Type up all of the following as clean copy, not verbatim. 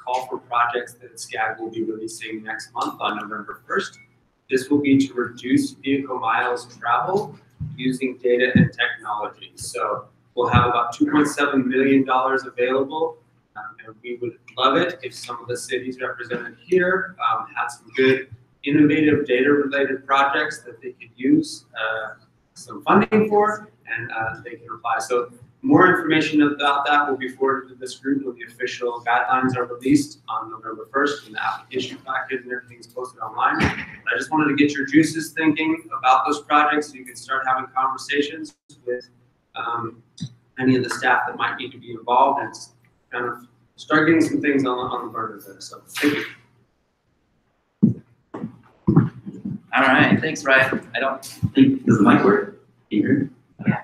call for projects that SCAG will be releasing next month on November 1st. This will be to reduce vehicle miles traveled using data and technology. So we'll have about $2.7 million available, and we would love it if some of the cities represented here had some good innovative data-related projects that they could use some funding for, and they can apply. So more information about that will be forwarded to this group when the official guidelines are released on November 1st, and the application package and everything is posted online. But I just wanted to get your juices thinking about those projects so you can start having conversations with any of the staff that might need to be involved and kind of start getting some things on the burner there. So thank you. All right, thanks, Ryan. I don't think, does the mic work? Can you hear? Yeah.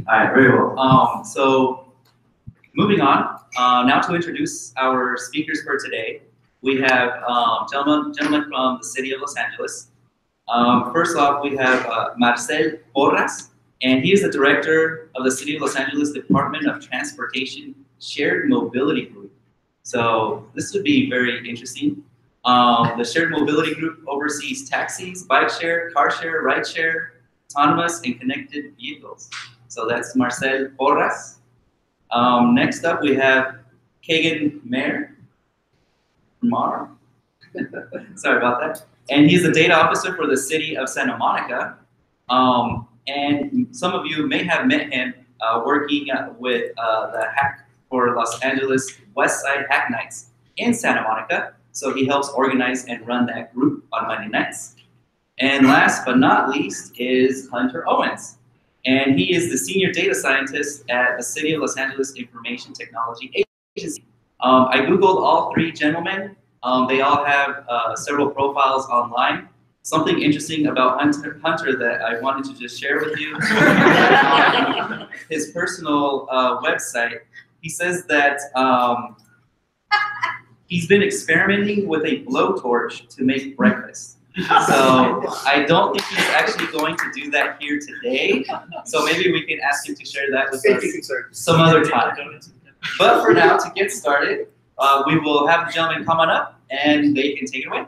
All right, very well. So moving on, now to introduce our speakers for today. We have gentlemen from the city of Los Angeles. First off, we have Marcel Porras, and he is the director of the City of Los Angeles Department of Transportation Shared Mobility Group. So this would be very interesting. The Shared Mobility Group oversees taxis, bike share, car share, ride share, autonomous, and connected vehicles. So that's Marcel Porras. Next up, we have Kegan Maher. Sorry about that. And he's the data officer for the city of Santa Monica. And some of you may have met him working with the Hack for Los Angeles Westside Hack Nights in Santa Monica. So he helps organize and run that group on Monday nights. And last but not least is Hunter Owens. And he is the senior data scientist at the City of Los Angeles Information Technology Agency. I Googled all three gentlemen. They all have several profiles online. Something interesting about Hunter that I wanted to just share with you. His personal website, he says that he's been experimenting with a blowtorch to make breakfast. So I don't think he's actually going to do that here today. So maybe we can ask him to share that with us some other time. But for now, to get started, we will have the gentlemen come on up and they can take it away.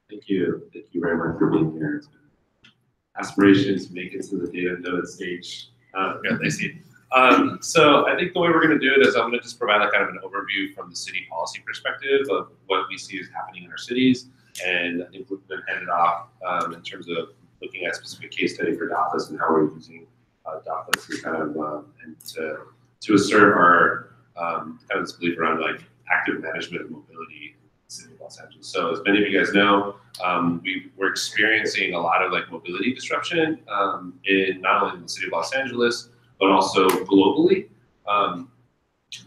Thank you. Thank you very much for being here. It's been aspirations to make it to the data node stage. Yeah, I see. So I think the way we're going to do it is I'm going to just provide a kind of an overview from the city policy perspective of what we see is happening in our cities, and I think we're going to hand it off in terms of looking at a specific case study for DAPAs and how we're using DAPAs to kind of and to assert our kind of this belief around like active management of mobility in the city of Los Angeles. So as many of you guys know, we're experiencing a lot of like mobility disruption in not only in the city of Los Angeles, but also globally. I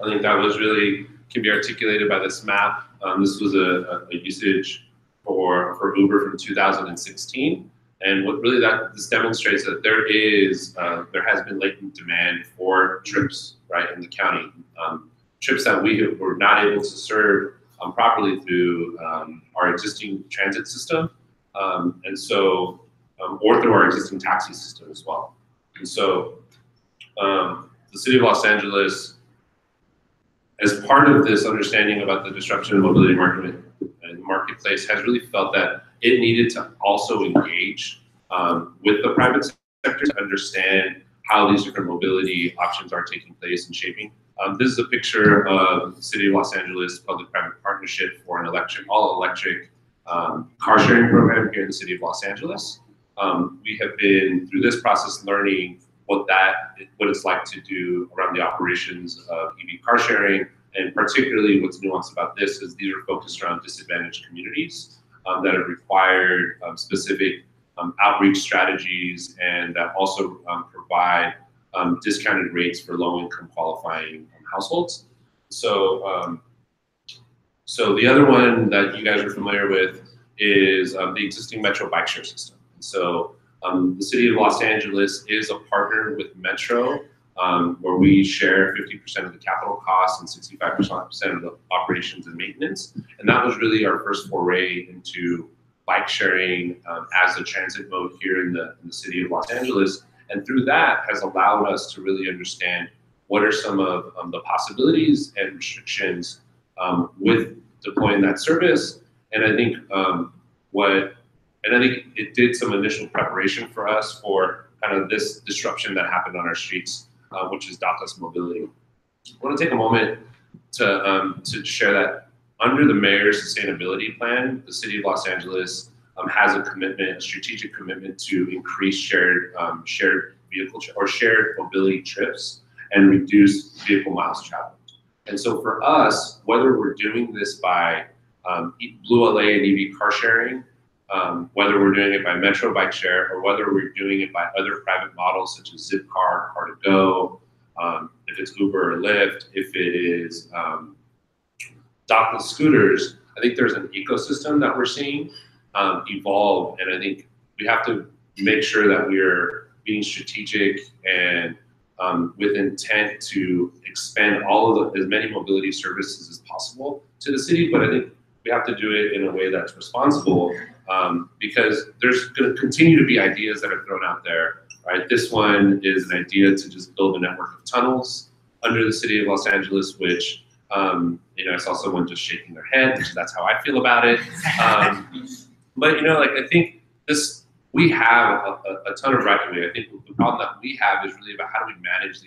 think that was really, can be articulated by this map. This was a usage for Uber from 2016. And what really this demonstrates that there has been latent demand for trips, right, in the county. Trips that we were not able to serve properly through our existing transit system, and so, or through our existing taxi system as well. And so, the city of Los Angeles, as part of this understanding about the disruption of the mobility market and marketplace, has really felt that it needed to also engage with the private sector to understand how these different mobility options are taking place and shaping. This is a picture of the City of Los Angeles public-private partnership for an all-electric car sharing program here in the City of Los Angeles. We have been through this process learning what it's like to do around the operations of EV car sharing, and particularly what's nuanced about this is these are focused around disadvantaged communities that have required specific outreach strategies, and that also provide discounted rates for low-income qualifying households. So, so the other one that you guys are familiar with is the existing Metro bike share system. So the City of Los Angeles is a partner with Metro, where we share 50% of the capital costs and 65% of the operations and maintenance. And that was really our first foray into bike sharing as a transit mode here in the City of Los Angeles. And through that has allowed us to really understand what are some of the possibilities and restrictions with deploying that service. And I think I think it did some initial preparation for us for kind of this disruption that happened on our streets, which is dockless mobility. I want to take a moment to share that under the mayor's sustainability plan, the city of Los Angeles has a commitment, a strategic commitment to increase shared vehicle or shared mobility trips and reduce vehicle miles traveled. And so for us, whether we're doing this by Blue LA and EV car sharing, whether we're doing it by Metro Bike Share, or whether we're doing it by other private models such as Zipcar, Car2Go, if it's Uber or Lyft, if it is dockless scooters, I think there's an ecosystem that we're seeing evolve, and I think we have to make sure that we're being strategic and with intent to expand all of as many mobility services as possible to the city, but I think we have to do it in a way that's responsible because there's going to continue to be ideas that are thrown out there, right? This one is an idea to just build a network of tunnels under the city of Los Angeles, which I saw someone just shaking their head, which that's how I feel about it. But I think we have a ton of right of way. I think the problem that we have is really about how do we manage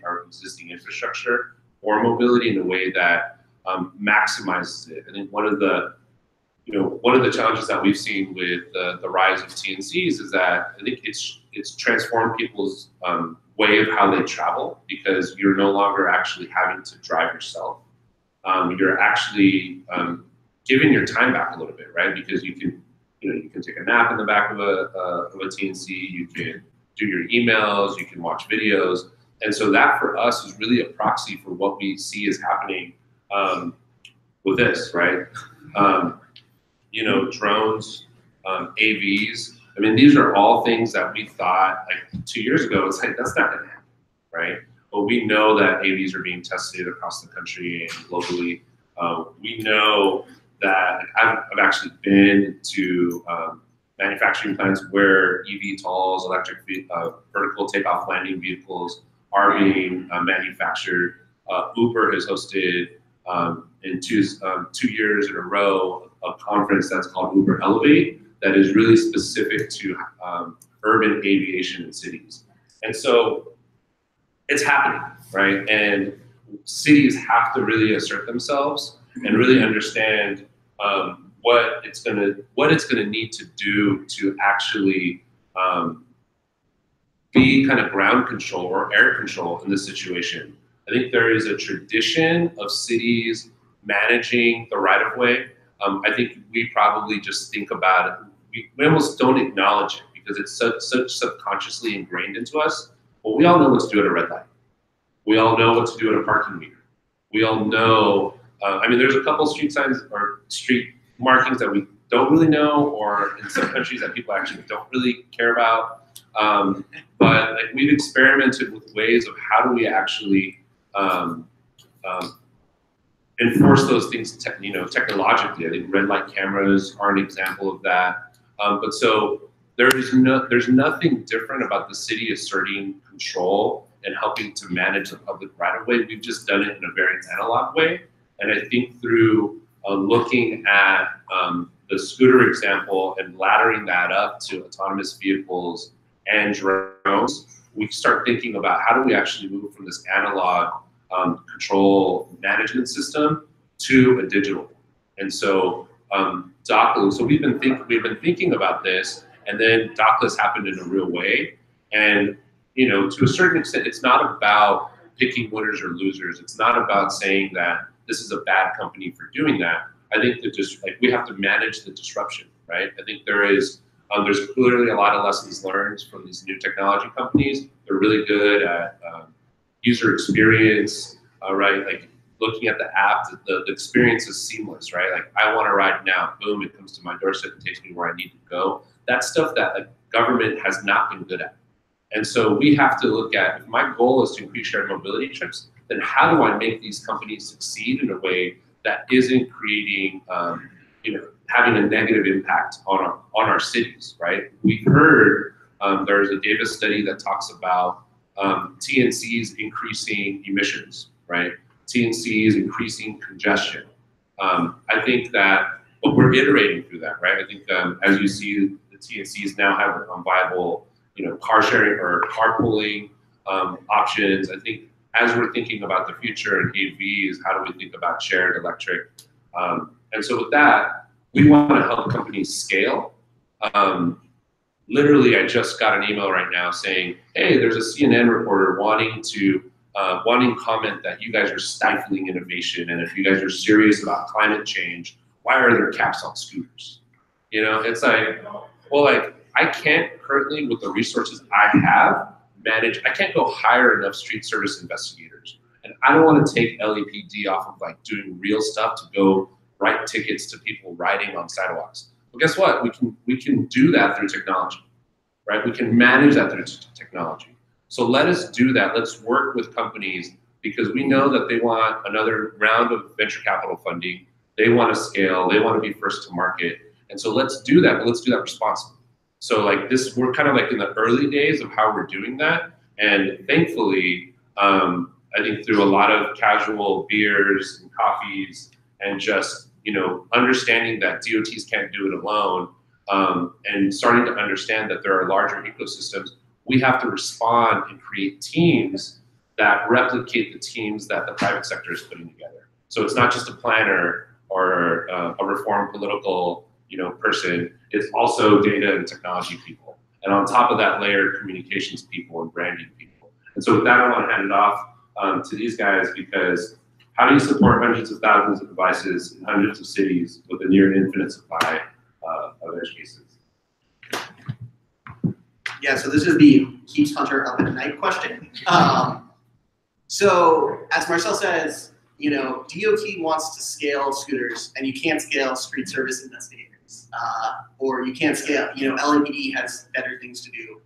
our existing infrastructure for mobility in a way that maximizes it. I think one of the challenges that we've seen with the rise of TNCs is that I think it's transformed people's way of how they travel, because you're no longer actually having to drive yourself. You're actually giving your time back a little bit, right? Because you can take a nap in the back of a TNC, you can do your emails, you can watch videos. And so that for us is really a proxy for what we see is happening with this, right? Drones, AVs. I mean, these are all things that we thought like 2 years ago, it's like, that's not gonna happen, right? But we know that AVs are being tested across the country and globally. We know that I've actually been to manufacturing plants where eVTOLs, electric vertical takeoff landing vehicles are being manufactured. Uber has hosted in 2 years in a row a conference that's called Uber Elevate that is really specific to urban aviation in cities. And so it's happening, right? And cities have to really assert themselves and really understand what it's gonna need to do to actually be kind of ground control or air control in this situation. I think there is a tradition of cities managing the right of way. I think we probably just think about it. We almost don't acknowledge it because it's such subconsciously ingrained into us. But we all know what to do at a red light. We all know what to do at a parking meter. We all know. There's a couple street signs or street markings that we don't really know, or in some countries that people actually don't really care about. But we've experimented with ways of how do we actually enforce those things, technologically. I think red light cameras are an example of that. But so there's nothing different about the city asserting control and helping to manage the public right of way. We've just done it in a very analog way. And I think through looking at the scooter example and laddering that up to autonomous vehicles and drones, we start thinking about how do we actually move from this analog control management system to a digital. And so dockless. So we've been thinking about this, and then dockless happened in a real way. And to a certain extent, it's not about picking winners or losers. It's not about saying that this is a bad company for doing that. I think that we have to manage the disruption, right? I think there's clearly a lot of lessons learned from these new technology companies. They're really good at user experience, right? Looking at the app, the experience is seamless, right? I want to ride now, boom, it comes to my doorstep and takes me where I need to go. That's stuff that government has not been good at. And so we have to look at, if my goal is to increase shared mobility trips, then how do I make these companies succeed in a way that isn't creating, having a negative impact on our cities, right? We've heard There's a Davis study that talks about TNCs increasing emissions, right? TNCs increasing congestion. I think that, but we're iterating through that, right? I think as you see, the TNCs now have viable, car sharing or carpooling options. I think as we're thinking about the future in AVs, how do we think about shared electric? And so with that, we want to help companies scale. Literally, I just got an email right now saying, hey, there's a CNN reporter wanting comment that you guys are stifling innovation, and if you guys are serious about climate change, why are there caps on scooters? It's like, well, like, I can't currently, with the resources I have, I can't go hire enough street service investigators. And I don't want to take LAPD off of like doing real stuff to go write tickets to people riding on sidewalks. Well, guess what? We can do that through technology, right? We can manage that through technology. So let us do that. Let's work with companies because we know that they want another round of venture capital funding. They want to scale. They want to be first to market. And so let's do that, but let's do that responsibly. So like this, we're kind of like in the early days of how we're doing that. And thankfully, I think through a lot of casual beers and coffees and just, understanding that DOTs can't do it alone, and starting to understand that there are larger ecosystems, we have to respond and create teams that replicate the teams that the private sector is putting together. So it's not just a planner or a reform political person, it's also data and technology people. And on top of that layer, communications people and branding people. And so with that, I want to hand it off to these guys because how do you support hundreds of thousands of devices in hundreds of cities with a near infinite supply of edge cases? Yeah, so this is the keeps Hunter up at night question. So as Marcel says, DOT wants to scale scooters and you can't scale street service investigators. Or you can't scale, LAPD has better things to do.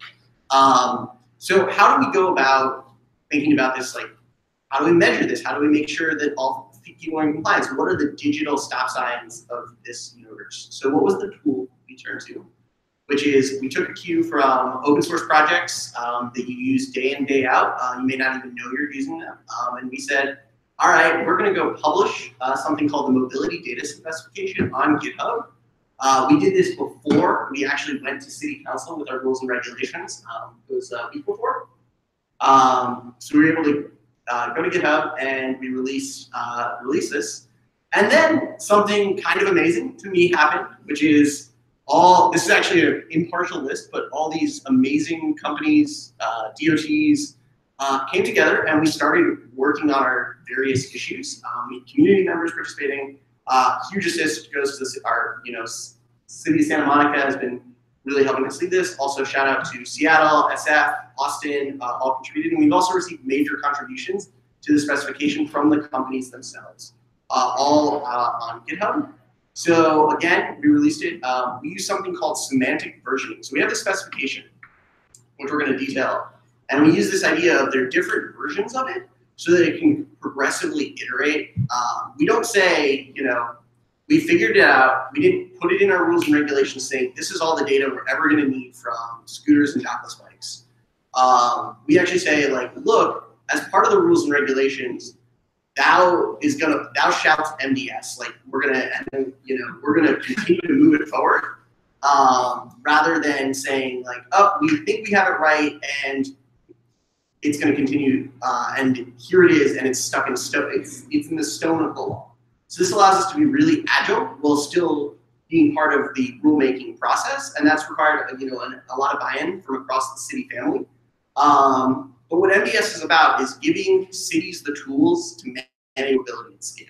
So how do we go about thinking about this? Like, how do we measure this? How do we make sure that all people are in compliance? What are the digital stop signs of this universe? So what was the tool we turned to? Which is we took a cue from open source projects that you use day in, day out. You may not even know you're using them. And we said, all right, we're going to go publish something called the Mobility Data Specification on GitHub. We did this before we actually went to city council with our rules and regulations. It was a week before. So we were able to go to GitHub and we release this. And then something kind of amazing to me happened, which is this is actually an impartial list, but all these amazing companies, DOTs, came together and we started working on our various issues. We had community members participating. Huge assist goes to our, city of Santa Monica has been really helping us lead this. Also shout out to Seattle, SF, Austin, all contributed. And we've also received major contributions to the specification from the companies themselves, all on GitHub. So again, we released it. We use something called Semantic Versioning. So we have the specification, which we're going to detail. And we use this idea of there are different versions of it so that it can progressively iterate. We don't say, we figured it out. We didn't put it in our rules and regulations saying this is all the data we're ever going to need from scooters and dockless bikes. We actually say, like, look, as part of the rules and regulations, thou shouts MDS. Like we're gonna continue to move it forward, rather than saying like, oh, we think we have it right and it's going to continue, and here it is, and it's stuck in stone. It's in the stone of the law. So this allows us to be really agile while still being part of the rulemaking process, and that's required, a lot of buy-in from across the city family. But what MDS is about is giving cities the tools to manage mobility at scale.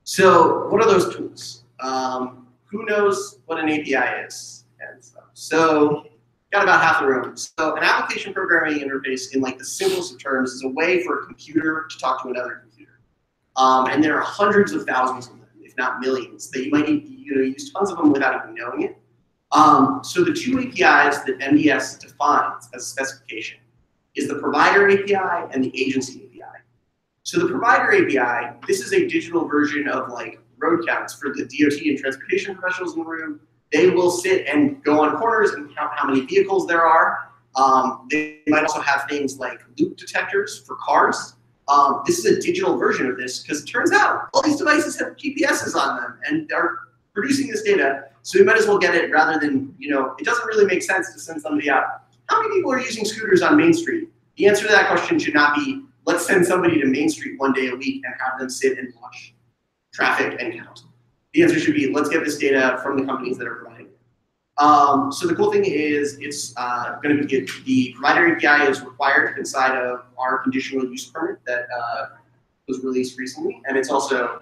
So what are those tools? Who knows what an API is? And stuff. So got about half the room. So an application programming interface, in like the simplest of terms, is a way for a computer to talk to another computer. And there are hundreds of thousands of them, if not millions, that you might use tons of them without even knowing it. So the two APIs that MDS defines as a specification is the provider API and the agency API. So the provider API, this is a digital version of like road counts for the DOT and transportation professionals in the room. they will sit and go on corners and count how many vehicles there are. They might also have things like loop detectors for cars. This is a digital version of this because it turns out all these devices have GPSs on them and are producing this data. So we might as well get it rather than, it doesn't really make sense to send somebody out. How many people are using scooters on Main Street? The answer to that question should not be, let's send somebody to Main Street one day a week and have them sit and watch traffic and count. The answer should be, let's get this data from the companies that are providing it. So the cool thing is it's going to be, the provider API is required inside of our conditional use permit that was released recently. And it's also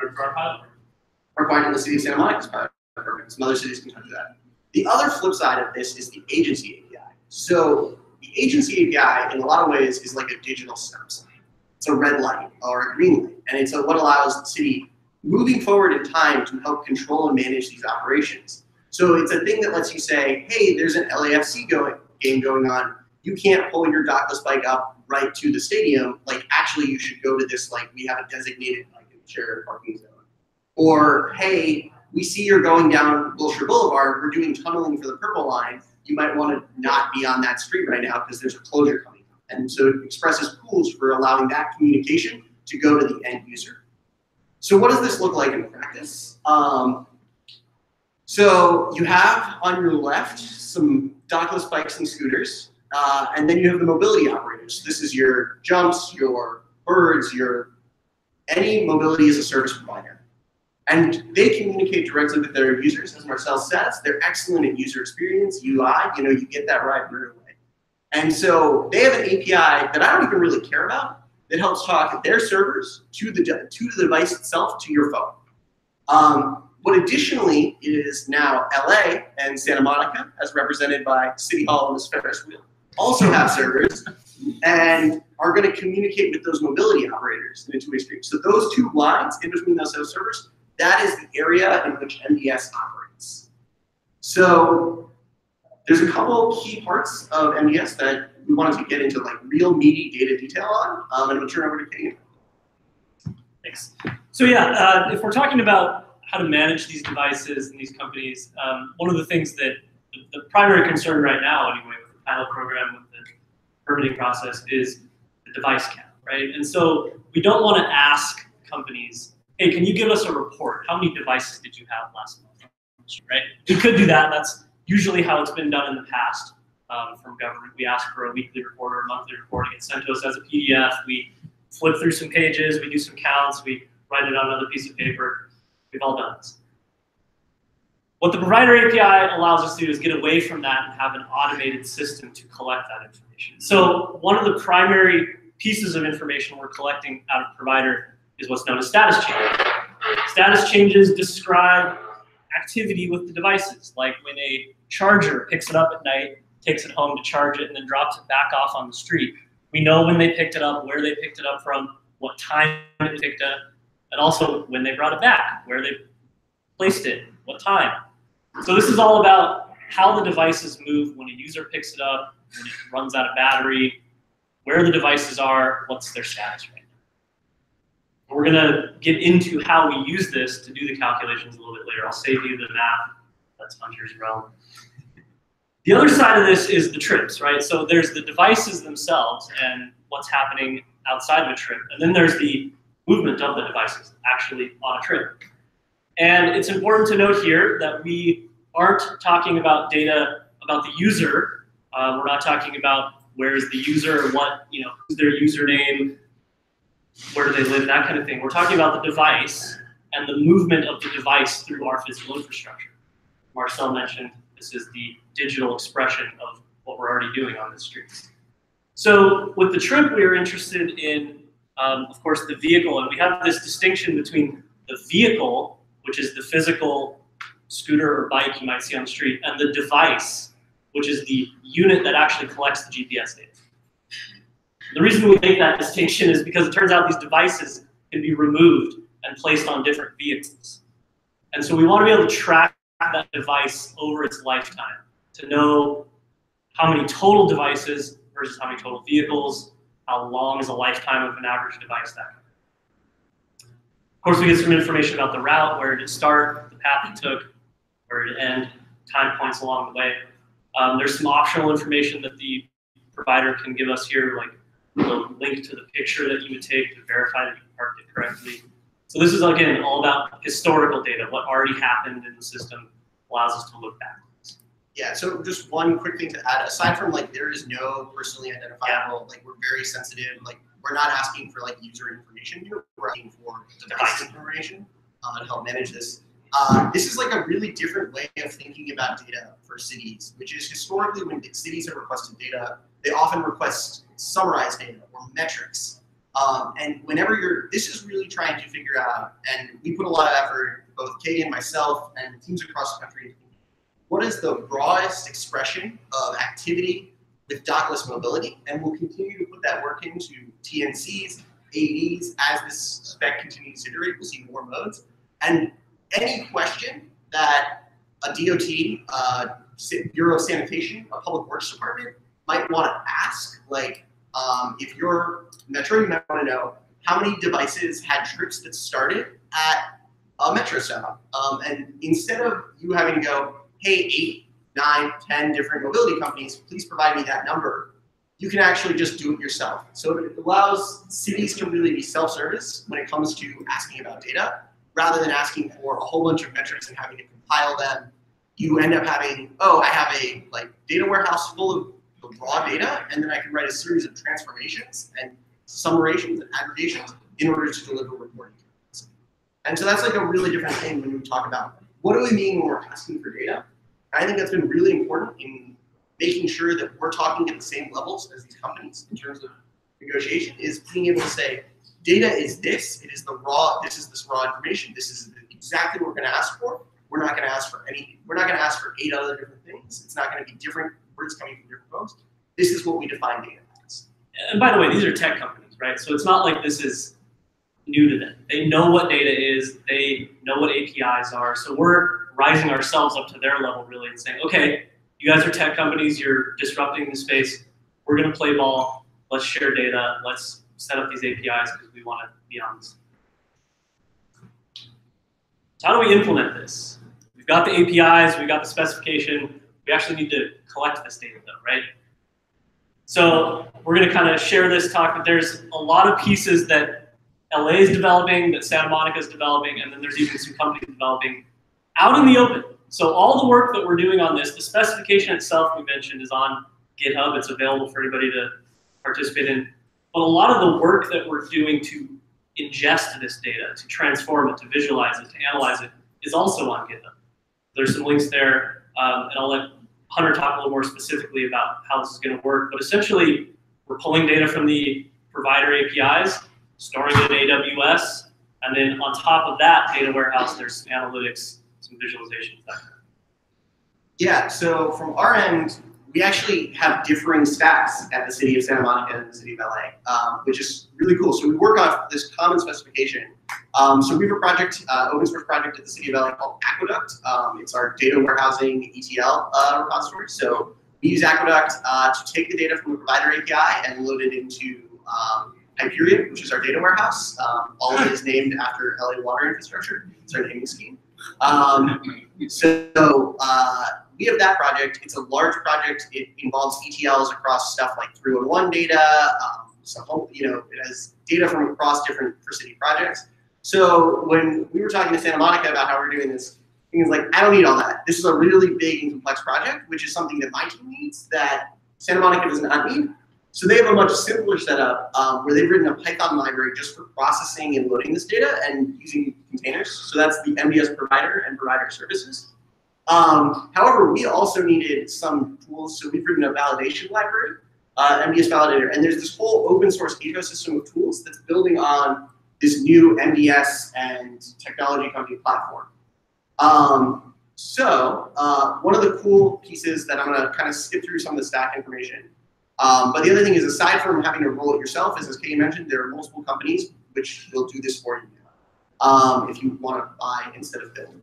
required in the city of Santa Monica's pilot program. Some other cities can do that. The other flip side of this is the agency API. So the agency API, in a lot of ways, is like a digital stop sign. It's a red light or a green light. And it's what allows the city moving forward in time to help control and manage these operations. So it's a thing that lets you say, hey, there's an LAFC game going on. You can't pull your dockless bike up right to the stadium. Like, actually, you should go to this, like, we have a designated bike and shared parking zone. Or, hey, we see you're going down Wilshire Boulevard. We're doing tunneling for the Purple Line. You might want to not be on that street right now because there's a closure coming up. And so it expresses rules for allowing that communication to go to the end user. So what does this look like in practice? So you have on your left some dockless bikes and scooters, and then you have the mobility operators. This is your Jumps, your Birds, your any mobility as a service provider. And they communicate directly with their users, as Marcel says. They're excellent at user experience, UI. You get that right away. And so they have an API that I don't even really care about that helps talk their servers to the device itself, to your phone. What additionally is now LA and Santa Monica, as represented by City Hall and this Ferris wheel, also have servers and are going to communicate with those mobility operators in a two-way stream. So those two lines in between those servers, that is the area in which MDS operates. So there's a couple key parts of MDS that we wanted to get into like real meaty data detail on. I'm going to turn over to Kegan. Thanks. So yeah, if we're talking about how to manage these devices and these companies, one of the things that the primary concern right now, anyway, with the pilot program, with the permitting process, is the device count, right? And so we don't want to ask companies, hey, can you give us a report? How many devices did you have last month? Right? We could do that. That's usually how it's been done in the past from government. We ask for a weekly report or a monthly report. It gets sent to us as a PDF. We flip through some pages. We do some counts. We write it on another piece of paper. We've all done this. What the provider API allows us to do is get away from that and have an automated system to collect that information. So one of the primary pieces of information we're collecting out of provider is what's known as status changes. Status changes describe activity with the devices, like when a charger picks it up at night, takes it home to charge it, and then drops it back off on the street. We know when they picked it up, where they picked it up from, what time it picked it up, and also when they brought it back, where they placed it, what time. So this is all about how the devices move when a user picks it up, when it runs out of battery, where the devices are, what's their status right now. We're gonna get into how we use this to do the calculations a little bit later. I'll save you the math, that's Hunter's realm. The other side of this is the trips, right? So there's the devices themselves and what's happening outside of a trip, and then there's the movement of the devices actually on a trip. And it's important to note here that we aren't talking about data about the user. We're not talking about where is the user, what, who's their username, where do they live, that kind of thing. We're talking about the device and the movement of the device through our physical infrastructure. Marcel mentioned this is the digital expression of what we're already doing on the streets. So with the trip, we are interested in, of course, the vehicle, and we have this distinction between the vehicle, which is the physical scooter or bike you might see on the street, and the device, which is the unit that actually collects the GPS data. The reason we make that distinction is because it turns out these devices can be removed and placed on different vehicles. And so we want to be able to track that device over its lifetime to know how many total devices versus how many total vehicles, how long is a lifetime of an average device, that kind of thing. Of course, we get some information about the route, where did it start, the path it took. where to end, time points along the way. There's some optional information that the provider can give us here, like the link to the picture that you would take to verify that you parked it correctly. So this is, again, all about historical data. What already happened in the system allows us to look backwards. Yeah, so just one quick thing to add, aside from like there is no personally identifiable, like we're very sensitive, like we're not asking for like user information here, we're asking for device information to help manage this. This is like a really different way of thinking about data for cities, which is historically when cities have requested data, they often request summarized data or metrics. And whenever this is really trying to figure out, and we put a lot of effort, both Kegan, myself, and teams across the country, what is the broadest expression of activity with dockless mobility? And we'll continue to put that work into TNCs, ADs, as this spec continues to iterate, we'll see more modes. And any question that a DOT, Bureau of Sanitation, a Public Works Department might want to ask, like if you're Metro, you might want to know how many devices had trips that started at a Metro stop. And instead of you having to go, hey, 8, 9, 10 different mobility companies, please provide me that number, you can actually just do it yourself. So it allows cities to really be self-service when it comes to asking about data, rather than asking for a whole bunch of metrics and having to compile them. You end up having, oh, I have a data warehouse full of raw data, and then I can write a series of transformations and summations and aggregations in order to deliver reporting. And so that's like a really different thing when we talk about what do we mean when we're asking for data. I think that's been really important in making sure that we're talking at the same levels as these companies in terms of negotiation, is being able to say, data is this, it is the raw, this is this raw information, this is exactly what we're gonna ask for. We're not gonna ask for anything. We're not gonna ask for 8 other different things. It's not gonna be different words coming from different folks. This is what we define data as. And by the way, these are tech companies, right? So it's not like this is new to them. They know what data is, they know what APIs are. So we're rising ourselves up to their level really and saying, okay, you guys are tech companies, you're disrupting the space, we're gonna play ball, let's share data, let's set up these APIs because we want to be on this. So how do we implement this? We've got the APIs, we've got the specification, we actually need to collect this data though, right? So we're going to kind of share this talk, but there's a lot of pieces that LA is developing, that Santa Monica is developing, and then there's even some companies developing out in the open. So all the work that we're doing on this, the specification itself we mentioned is on GitHub. It's available for anybody to participate in. But a lot of the work that we're doing to ingest this data, to transform it, to visualize it, to analyze it, is also on GitHub. There's some links there, and I'll let Hunter talk a little more specifically about how this is going to work. But essentially, we're pulling data from the provider APIs, storing it in AWS, and then on top of that data warehouse, there's some analytics, some visualizations. Yeah, so from our end, we actually have differing stacks at the city of Santa Monica and the city of LA, which is really cool. So we work off this common specification. So we have a project, open source project at the city of LA called Aqueduct. It's our data warehousing ETL repository. So we use Aqueduct to take the data from the provider API and load it into Hyperion, which is our data warehouse. All of it is named after LA water infrastructure. It's our naming scheme. We have that project. It's a large project. It involves ETLs across stuff like 311 data. It has data from across different city projects. So when we were talking to Santa Monica about how we're doing this, he was like, I don't need all that. This is a really big and complex project, which is something that my team needs that Santa Monica does not need. So they have a much simpler setup where they've written a Python library just for processing and loading this data and using containers. So that's the MDS provider and provider services. However, we also needed some tools, so we've written a validation library, MDS validator, and there's this whole open source ecosystem of tools that's building on this new MDS and technology company platform. One of the cool pieces that I'm going to kind of skip through some of the stack information, but the other thing is, aside from having to roll it yourself, as Kegan mentioned, there are multiple companies which will do this for you if you want to buy instead of build.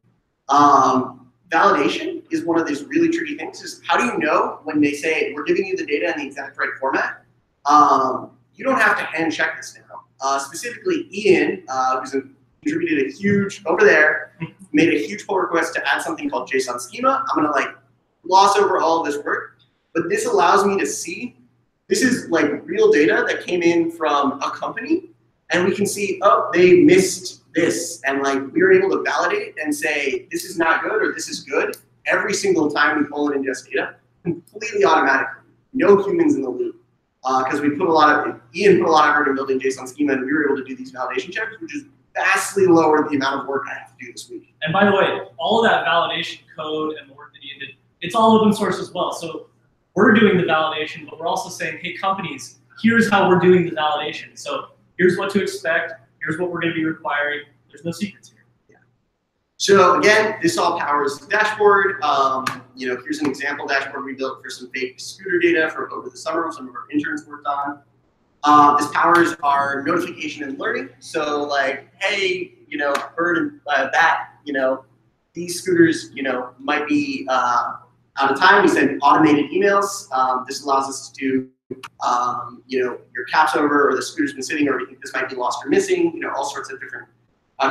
Validation is one of these really tricky things. Is how do you know when they say we're giving you the data in the exact right format? You don't have to hand check this now. Specifically, Ian, who's contributed a huge over there, made a huge pull request to add something called JSON schema. I'm gonna like gloss over all of this work, but this allows me to see, this is like real data that came in from a company, and we can see, oh, they missed this, and like we were able to validate and say, this is not good or this is good every single time we pull and ingest data, completely automatically, no humans in the loop. Because Ian put a lot of effort in building JSON schema, and we were able to do these validation checks, which is vastly lower the amount of work I have to do this week. And by the way, all of that validation code and the work that Ian did, it's all open source as well. So we're doing the validation, but we're also saying, hey, companies, here's how we're doing the validation. So here's what to expect. Here's what we're going to be requiring. There's no secrets here. So again, this all powers the dashboard. Here's an example dashboard we built for some fake scooter data for over the summer, some of our interns worked on. This powers our notification and learning. So like, hey, bird and bat, these scooters, might be out of time. We send automated emails. This allows us to do, your cap's over, or the scooter's been sitting, or this might be lost or missing. All sorts of different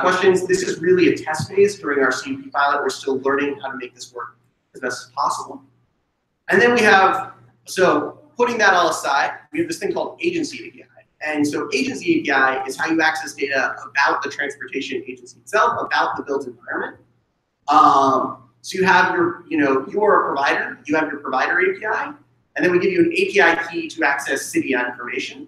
questions. This is really a test phase during our CUP pilot. We're still learning how to make this work as best as possible. And then we have, so putting that all aside, we have this thing called Agency API. And so Agency API is how you access data about the transportation agency itself, about the built environment. So you have your, you are a provider, you have your provider API, and then we give you an API key to access city information.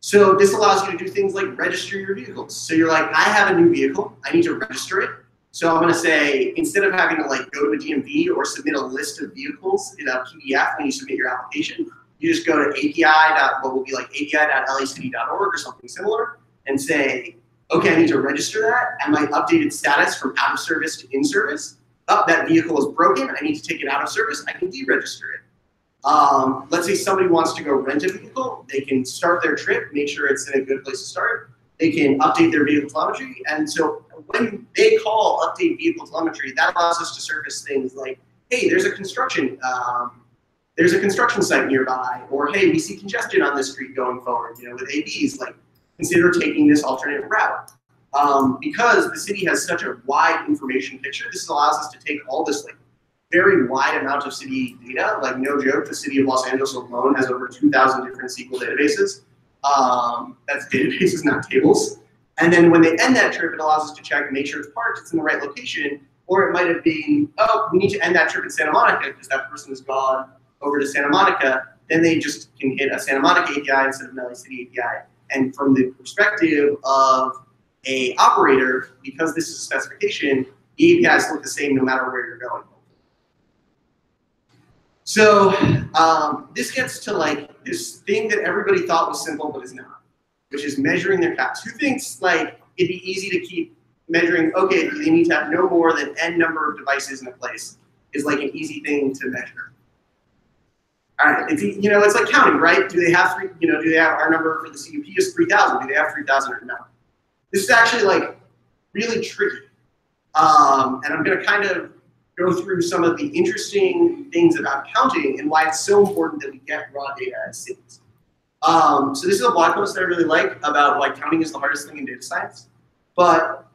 So this allows you to do things like register your vehicles. So you're like, I have a new vehicle, I need to register it. So I'm gonna say, instead of having to like go to a DMV or submit a list of vehicles in a PDF when you submit your application, you just go to what will be like api.lacity.org or something similar, and say, okay, I need to register that, and my updated status from out of service to in service. Oh, that vehicle is broken, I need to take it out of service, I can deregister it. Let's say somebody wants to go rent a vehicle, they can start their trip, make sure it's in a good place to start. They can update their vehicle telemetry, and so when they call update vehicle telemetry, that allows us to surface things like, hey, there's a construction site nearby, or hey, we see congestion on this street going forward. With AVs, like consider taking this alternate route. Because the city has such a wide information picture, this allows us to take all this like very wide amount of city data. Like no joke, the city of Los Angeles alone has over 2,000 different SQL databases. That's databases, not tables. And then when they end that trip, it allows us to check and make sure it's parked, it's in the right location, or it might have been, oh, we need to end that trip in Santa Monica because that person has gone over to Santa Monica. Then they just can hit a Santa Monica API instead of an LA City API. And from the perspective of a operator, because this is a specification, the APIs look the same no matter where you're going. So this gets to like this thing that everybody thought was simple but is not, which is measuring their caps. Who thinks like it'd be easy to keep measuring, okay, they need to have no more than N number of devices in a place is like an easy thing to measure. All right, it's like counting, right? Do they have our number for the CUP is 3,000? Do they have 3,000 or no? This is actually like really tricky. And I'm gonna kind of go through some of the interesting things about counting and why it's so important that we get raw data as cities. So this is a blog post that I really like about why counting is the hardest thing in data science. But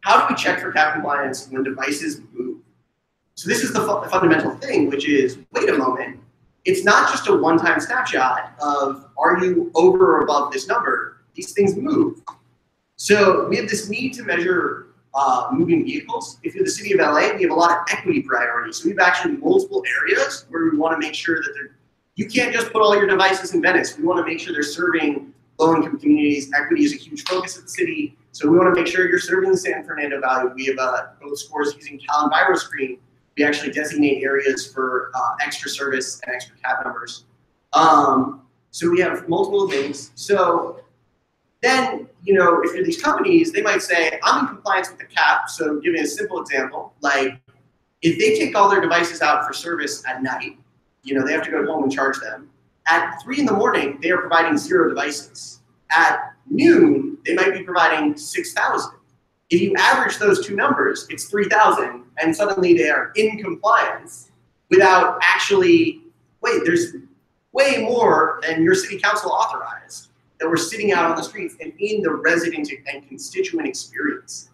how do we check for cap compliance when devices move? So this is the fundamental thing, which is, wait a moment, it's not just a one-time snapshot of, are you over or above this number? These things move. So we have this need to measure moving vehicles. If you're the city of LA, we have a lot of equity priorities. So we have actually multiple areas where we want to make sure that you can't just put all your devices in Venice. We want to make sure they're serving low-income communities. Equity is a huge focus of the city. So we want to make sure you're serving the San Fernando Valley. We have both scores using Cal EnviroScreen. We actually designate areas for extra service and extra cab numbers. So we have multiple things. So then, if you're these companies, they might say, I'm in compliance with the cap. So give me a simple example. Like, if they take all their devices out for service at night, they have to go home and charge them. At 3 in the morning, they are providing 0 devices. At noon, they might be providing 6,000. If you average those two numbers, it's 3,000, and suddenly they are in compliance without actually, wait, there's way more than your city council authorized that we're sitting out on the streets and in the resident and constituent experience.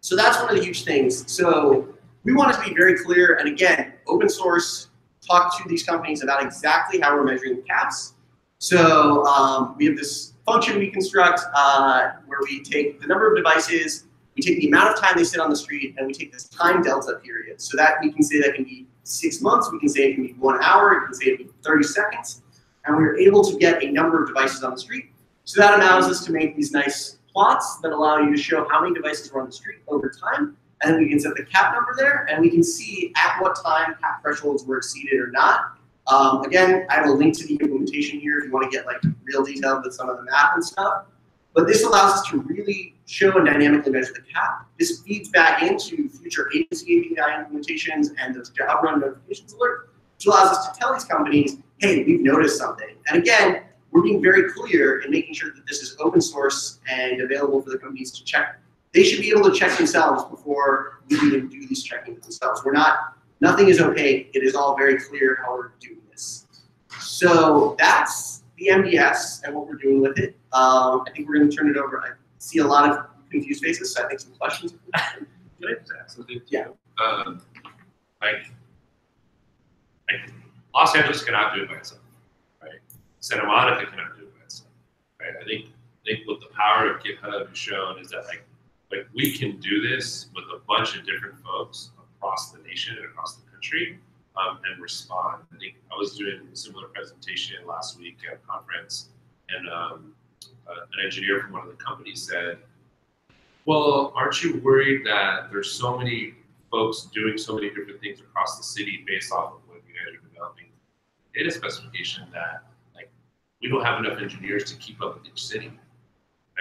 So that's one of the huge things. So we want to be very clear, and again, open source, talk to these companies about exactly how we're measuring the caps. So we have this function we construct where we take the number of devices, we take the amount of time they sit on the street, and we take this time delta period. So that we can say that can be 6 months, we can say it can be 1 hour, we can say it can be 30 seconds, and we're able to get a number of devices on the street. So that allows us to make these nice plots that allow you to show how many devices are on the street over time, and then we can set the cap number there, and we can see at what time cap thresholds were exceeded or not. Again, I have a link to the implementation here if you want to get like real detail with some of the math and stuff. But this allows us to really show and dynamically measure the cap. This feeds back into future agency API implementations and those job run notifications alert, which allows us to tell these companies, hey, we've noticed something. And again, we're being very clear in making sure that this is open source and available for the companies to check. They should be able to check themselves before we even do these checking themselves. Nothing is opaque. It is all very clear how we're doing this. So that's the MDS and what we're doing with it. I think we're going to turn it over. I see a lot of confused faces, so I think some questions. Can I just ask something? Yeah. Los Angeles cannot do it by itself, right? Santa Monica cannot do it by itself, right? I think what the power of GitHub has shown is that like we can do this with a bunch of different folks across the nation and across the country and respond. I think I was doing a similar presentation last week at a conference, and an engineer from one of the companies said, well, aren't you worried that there's so many folks doing so many different things across the city based off of what you guys are developing data specification that like we don't have enough engineers to keep up with each city? And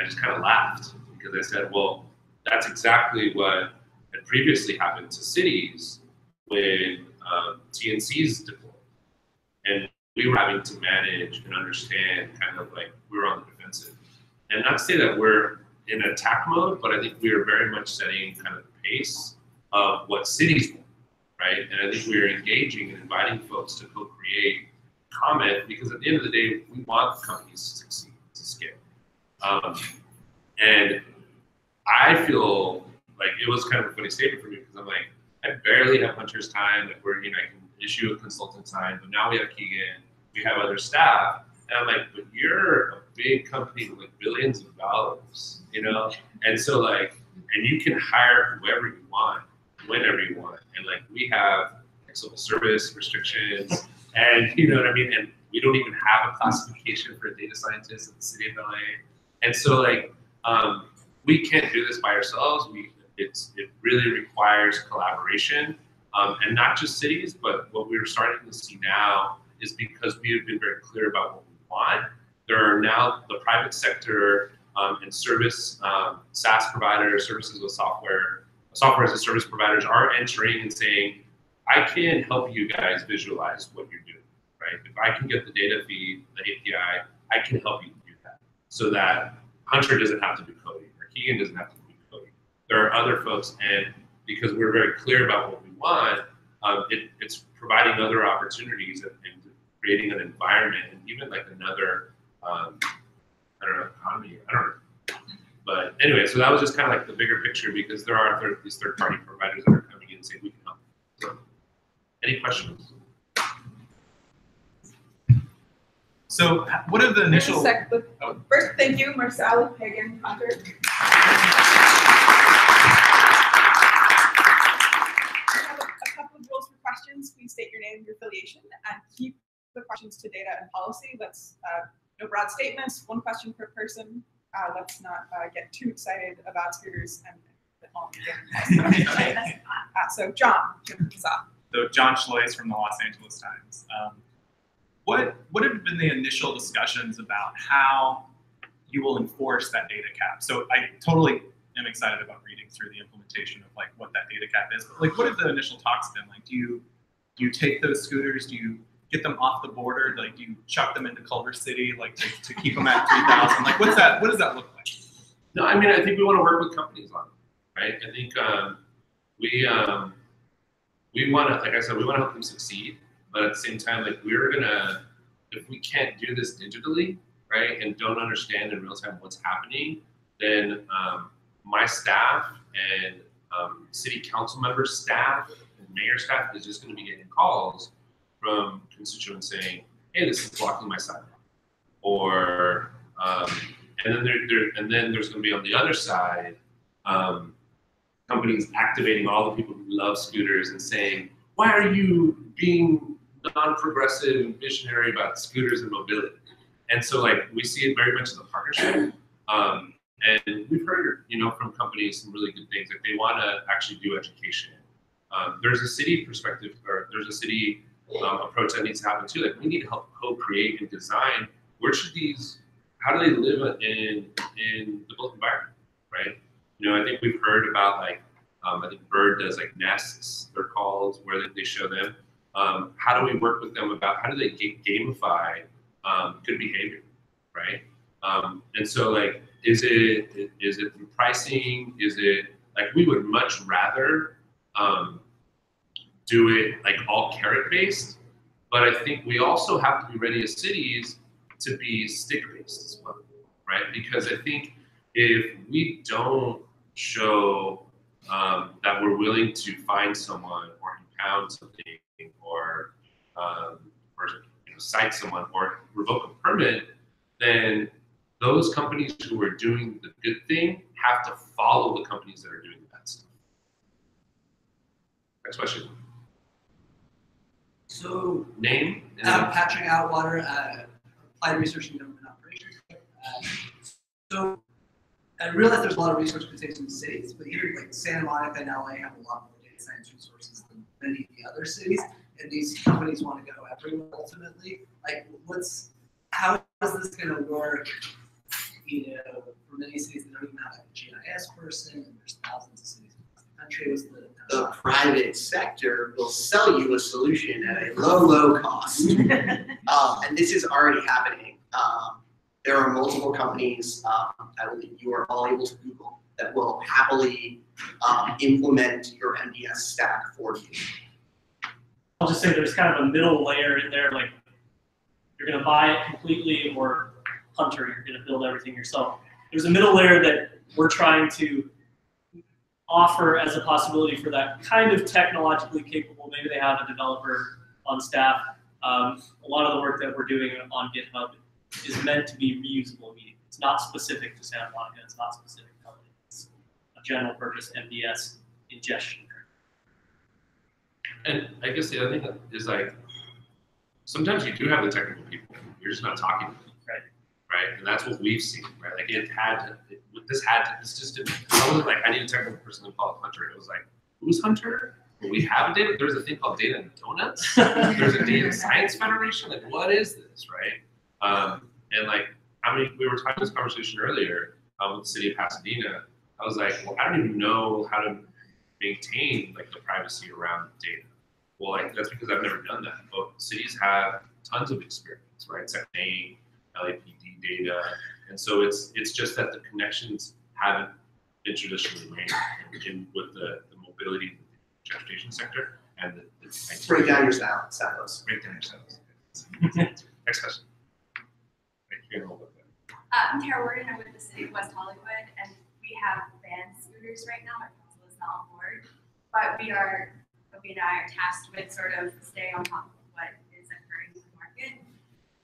I just kind of laughed because I said, well, that's exactly what had previously happened to cities when TNCs deployed. And we were having to manage and understand kind of like we were on the defensive. And not to say that we're in attack mode, but I think we are very much setting kind of the pace of what cities want, right? And I think we are engaging and inviting folks to co-create, comment, because at the end of the day, we want companies to succeed, to scale. And I feel like it was kind of a funny statement for me because I'm like, I barely have Hunter's time, like I can issue a consultant time, but now we have Kegan, we have other staff, and I'm like, but you're a big company with like billions of dollars, And so like, and you can hire whoever you want, whenever you want, and like we have like civil service restrictions, and you know what I mean, and we don't even have a classification for a data scientist in the city of LA, and so like, we can't do this by ourselves. It really requires collaboration, and not just cities, but what we're starting to see now is because we have been very clear about what we want. There are now the private sector and service SaaS providers, services with software as a service providers are entering and saying, I can help you guys visualize what you're doing, right? If I can get the data feed, the API, I can help you do that so that Hunter doesn't have to do coding or Kegan doesn't have to do coding. There are other folks, and because we're very clear about what we want, it's providing other opportunities and creating an environment and even like another, economy, I don't know. But anyway, so that was just kind of like the bigger picture because there are these third-party providers that are coming in and saying we can help. So, any questions? So what are the initial... First, thank you, Marcel, Kegan, Hunter. A couple of rules for questions. Please state your name, your affiliation, and keep the questions to data and policy. Let's no broad statements, one question per person. Let's not get too excited about scooters and so John, kick us off. So John Schlois from the Los Angeles Times. What have been the initial discussions about how you will enforce that data cap? So I totally am excited about reading through the implementation of like what that data cap is. But like, what have the initial talks been like? Do you take those scooters? Do you get them off the border? Like, do you chuck them into Culver City, like to keep them at 3,000? Like, what does that look like? No, I mean, I think we want to work with companies on it, right? I think we want to, like I said, we want to help them succeed, but at the same time, like we're gonna, if we can't do this digitally, right, and don't understand in real time what's happening, then my staff and city council member staff and mayor staff is just going to be getting calls from constituents saying, "Hey, this is blocking my sidewalk," or and then there's going to be on the other side companies activating all the people who love scooters and saying, "Why are you being non-progressive and visionary about scooters and mobility?" And so, like, we see it very much as a partnership. And we've heard, from companies some really good things. Like, they want to actually do education. There's a city perspective, or there's a city approach that needs to happen too. Like, we need to help co-create and design. How do they live in the built environment, right? I think we've heard about, like, I think Bird does, like, nests, they're called, where they show them. How do we work with them about how do they gamify good behavior, right? And so, like, is it through pricing? Is it, like, we would much rather do it, like, all carrot based, but I think we also have to be ready as cities to be stick based as well, right? Because I think if we don't show that we're willing to find someone or impound something or cite someone or revoke a permit, then those companies who are doing the good thing have to follow the companies that are doing the bad stuff. Next question. So, name? Patrick Atwater, Applied Research and Government Operations. So, I realize there's a lot of resource constraints in the cities, but here, like Santa Monica and LA have a lot more data science resources than many of the other cities, and these companies want to go everywhere ultimately. Like, how is this going to work? For many cities that don't even have, like, a GIS person, and there's thousands of cities across the country. The private sector will sell you a solution at a low cost. And this is already happening. There are multiple companies that you are all able to Google that will happily implement your MDS stack for you. I'll just say there's kind of a middle layer in there, like, you're going to buy it completely, or Hunter, you're going to build everything yourself. There's a middle layer that we're trying to offer as a possibility for that kind of technologically capable. Maybe they have a developer on staff. A lot of the work that we're doing on GitHub is meant to be reusable immediately. It's not specific to Santa Monica. It's not specific to LA. It's a general purpose MDS ingestion. And I guess the other thing is, like, sometimes you do have the technical people. You're just not talking to them. Right, and that's what we've seen, right? Like, this just didn't. I wasn't like, I need a technical person to call it Hunter. It was like, who's Hunter? Well, we have a data. There's a thing called Data and Donuts. There's a Data Science Federation. Like, what is this, right? And, like, we were having this conversation earlier with the city of Pasadena. I was like, well, I don't even know how to maintain, like, the privacy around data. Well, like, that's because I've never done that. But cities have tons of experience, right? Section 8, LAPD data, and so it's just that the connections haven't been traditionally made with the mobility transportation sector and the break down your silos. Break down your silos. Next question. I'm Tara Worden. I'm with the City of West Hollywood, and we have banned scooters right now. Our council is not on board, but Obi and I are tasked with sort of staying on top of what is occurring in the market.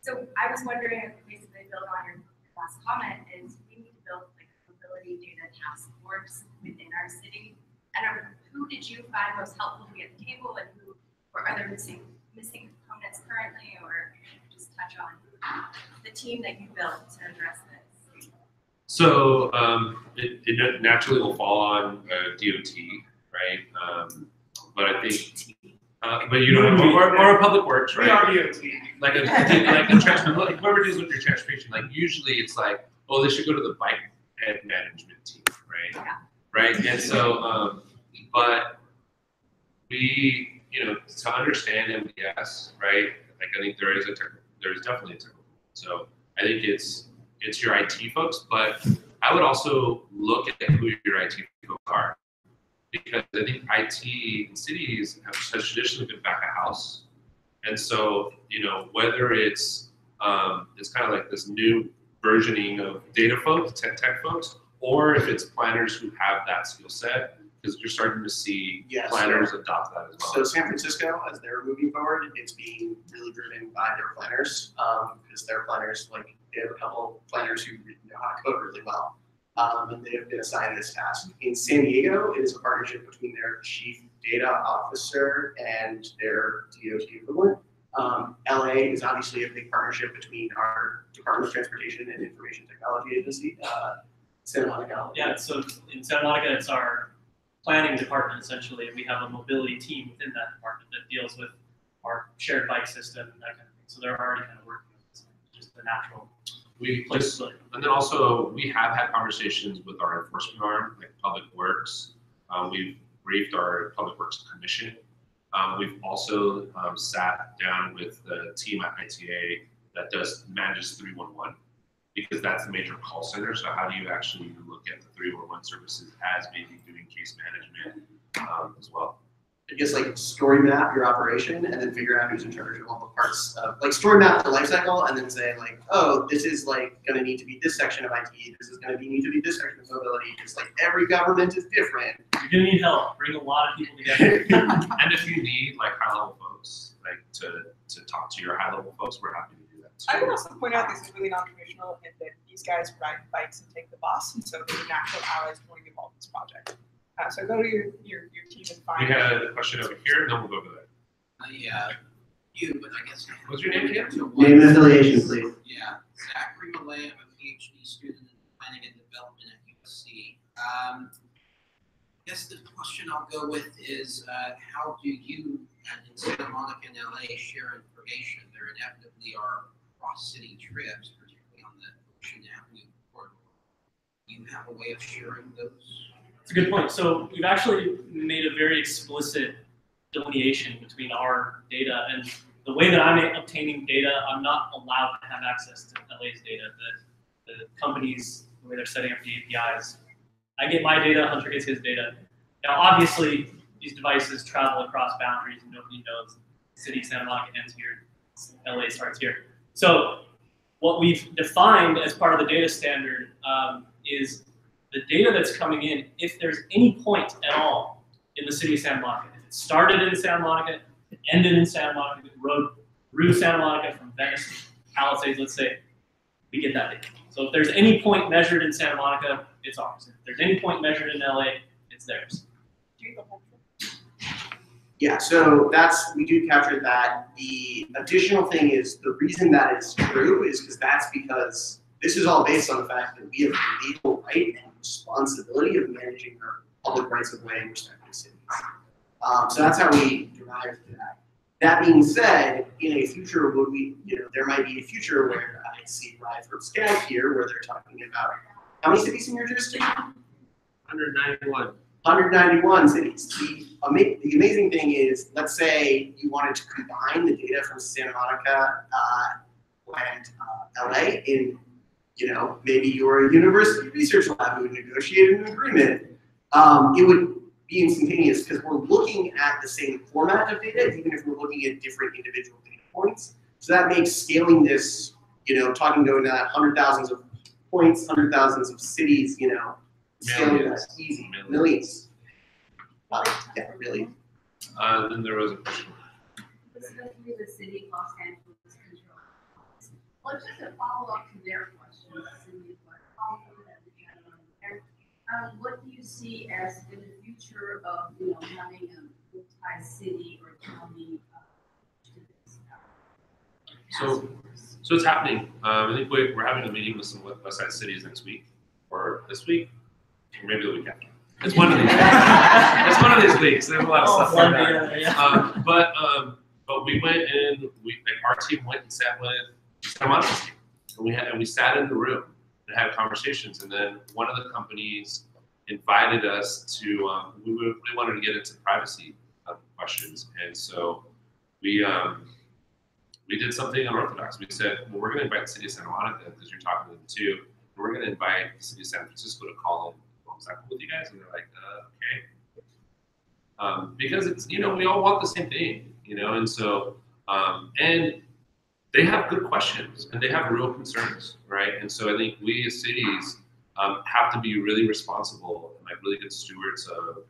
So I was wondering, basically build on your last comment, is we need to build, like, a mobility data task force within our city. And who did you find most helpful to be at the table, and are there missing components currently, or just touch on the team that you built to address this? So it naturally will fall on DOT, right? But I think, but you don't, or a public works, right? We are DOT. Like a transport, like whoever deals with your transportation, like, usually it's like, oh, they should go to the bike head management team, right? Yeah. Right, and so, but we, to understand MDS, right? Like, I think there is definitely a technical. So I think it's your IT folks, but I would also look at who your IT folks are, because I think IT in cities has traditionally been back of house. And so, whether it's kind of like this new versioning of data folks, tech folks, or if it's planners who have that skill set, Because you're starting to see Yes. planners adopt that as well. So San Francisco, as they're moving forward, it's being really driven by their planners, because their planners, like, they have a couple planners who know how to code really well, and they have been assigned this task. In San Diego, it is a partnership between their chief data officer and their DOT equivalent. LA is obviously a big partnership between our Department of Transportation and Information Technology Agency, Santa Monica. Yeah, so in Santa Monica, it's our planning department essentially. We have a mobility team within that department that deals with our shared bike system and that kind of thing. So they're already kind of working with this, just the natural place. And then also, we have had conversations with our enforcement arm, like Public Works. We've briefed our Public Works Commission. We've also sat down with the team at ITA that manages 311, because that's the major call center. So how do you actually look at the 311 services as maybe doing case management as well? I guess like story map your operation and then figure out who's in charge of all the parts. Like story map the life cycle and then say like, oh, this is like going to need to be this section of IT. This is going to need to be this section of mobility. It's like every government is different. You're going to need help. Bring a lot of people together. And if you need like high level folks, like to talk to your high level folks, we're happy to do that too. I would also point out this is really non-traditional in that these guys ride bikes and take the bus, and so they're natural allies to want to get involved in this project. So go to your team and find. We had a question over here, and then we'll go over there. But I guess. What's your name again? Name and affiliation, please. Yeah, Zachary Millay. I'm a PhD student in planning and development at USC. I guess the question I'll go with is, how do you in Santa Monica and LA share information? There inevitably are cross-city trips, particularly on the Ocean Avenue corridor. Do you have a way of sharing those? It's a good point. So we've actually made a very explicit delineation between our data and the way that I'm obtaining data. I'm not allowed to have access to LA's data. The companies, the way they're setting up the APIs, I get my data, Hunter gets his data. Now, obviously, these devices travel across boundaries, and nobody knows. The city of Santa Monica ends here, LA starts here. So what we've defined as part of the data standard is the data that's coming in, if there's any point at all in the city of Santa Monica, if it started in Santa Monica, it ended in Santa Monica, the road through Santa Monica from Venice to Palisades, let's say, we get that data. So if there's any point measured in Santa Monica, it's ours. If there's any point measured in LA, it's theirs. Yeah, so we do capture that. The additional thing is the reason that is true is because this is all based on the fact that we have the legal right and responsibility of managing our public rights of way in respective cities. So that's how we derive that. That being said, in a future, there might be a future where I see Rye from Skag here, where they're talking about how many cities in your jurisdiction? 191. 191 cities. The amazing thing is, let's say you wanted to combine the data from Santa Monica and LA in, maybe you're a university research lab who would negotiate an agreement. It would be instantaneous because we're looking at the same format of data, even if we're looking at different individual data points. So that makes scaling this, talking to that hundred thousands of points, hundred thousands of cities, scaling that easy. Millions. Yeah, really. Then there was a question. Especially the city of Los Angeles control. Well, just a follow-up to their question, what do you see as in the future of having a multi-city or county? So it's happening. I think we're having a meeting with some Westside cities next week, or this week, or maybe the week after. It's one of these. It's one of these weeks. There's a lot of stuff like that. But we went and our team went and sat with Santa Monica, and we sat in the room and had conversations. And then one of the companies invited us to. We wanted to get into privacy questions, and so we did something unorthodox. We said, well, we're going to invite the city of Santa Monica because you're talking to them too. And we're going to invite the city of San Francisco to call in. Is that cool with you guys? And they're like, okay. Because it's, we all want the same thing, and so, and they have good questions and they have real concerns, right? And so I think we as cities have to be really responsible and really good stewards of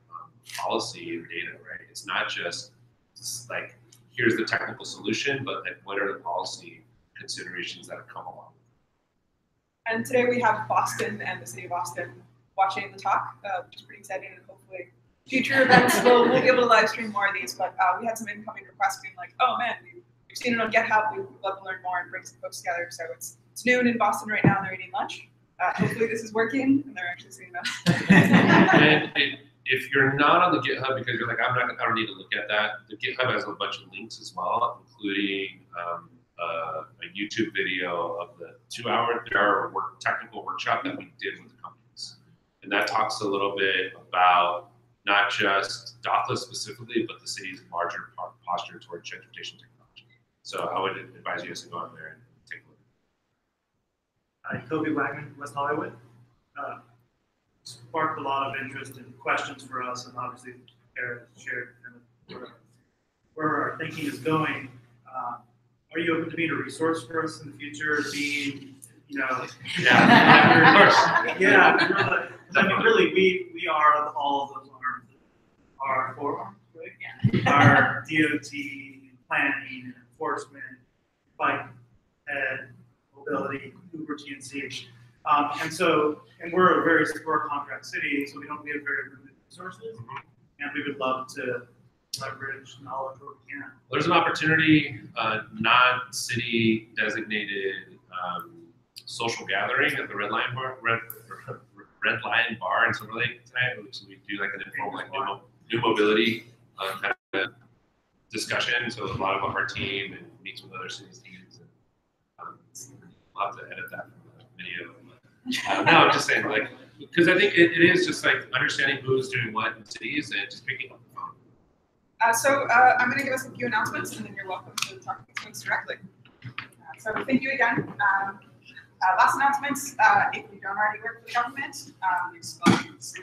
policy and data, right? It's not just like, here's the technical solution, but like, what are the policy considerations that have come along? And today we have Boston and the city of Boston watching the talk, which is pretty exciting, and hopefully future events we'll be able to live stream more of these. But we had some incoming requests being like, oh man, we've seen it on GitHub, we'd love to learn more and bring some folks together. So it's noon in Boston right now and they're eating lunch. Hopefully this is working and they're actually seeing us. And if you're not on the GitHub because you're like, I don't need to look at that, the GitHub has a bunch of links as well, including a YouTube video of the 3-hour technical workshop that we did with the companies. And that talks a little bit about not just Dathla specifically, but the city's larger posture towards gentrification technology. So I would advise you guys to go on there and take a look. Hi, Kobe Wagman, West Hollywood. Sparked a lot of interest and questions for us, and obviously Eric shared kind of where our thinking is going. Are you open to being a resource for us in the future? Being, you know, yeah, of course. Yeah, I mean, really, we are all of those arms, our forearms, right? Yeah. Our DOT, planning, and enforcement, bike, ed, mobility, Uber, TNC. And we're a contract city, so we have very limited resources, and we would love to leverage knowledge where we can. There's an opportunity, non-city designated social gathering at the Red Lion Bar in Silver Lake tonight, which we do like an informal like new mobility kind of discussion. So a lot of our team and meets with other cities teams, and we'll have to edit that from the video. No, I'm just saying, like, because I think it is just like understanding who's doing what in cities and just picking up the phone. I'm going to give us a few announcements, and then you're welcome to talk to these folks directly. So thank you again. Last announcements, if you don't already work for the government, there's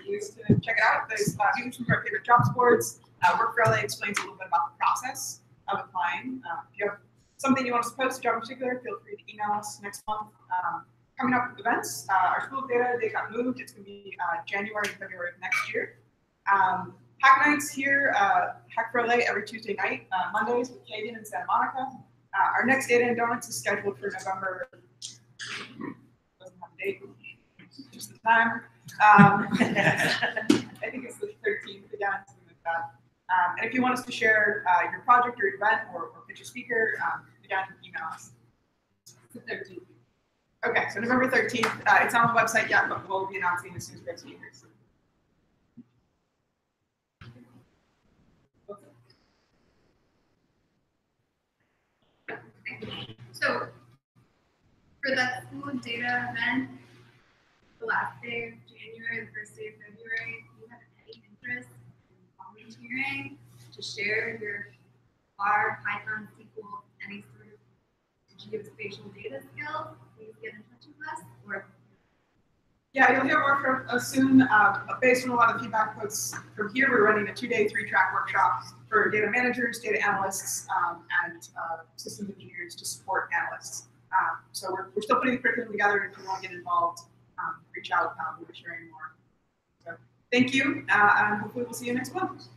ways to check it out. There's views from our favorite jobs boards. Work for LA explains a little bit about the process of applying. If you have something you want us to post, a job in particular, feel free to email us next month. Coming up with events, our School of Data, they got moved. It's going to be January and February of next year. Hack Nights here, Hack for LA every Tuesday night, Mondays with Kegan in Santa Monica. Our next Data and Donuts is scheduled for November, doesn't have a date, just the time. I think it's the 13th again, something like that. And if you want us to share your project or event or pitch a speaker, again, email us. The 13th. Okay, so November 13th. It's on the website yet, but we'll be announcing as soon as we have speakers. So for that School of Data event, the last day of January, the first day of February, if you have any interest in volunteering to share your R, Python, SQL, any sort of geospatial data skills, please get in touch with us. Yeah, you'll hear more from us soon. Based on a lot of feedback quotes from here, we're running a 2-day, 3-track workshop for data managers, data analysts, and systems engineers to support analysts. So we're still putting the curriculum together, and if you want to get involved, reach out. We'll be sharing more. So thank you, and hopefully we'll see you next month.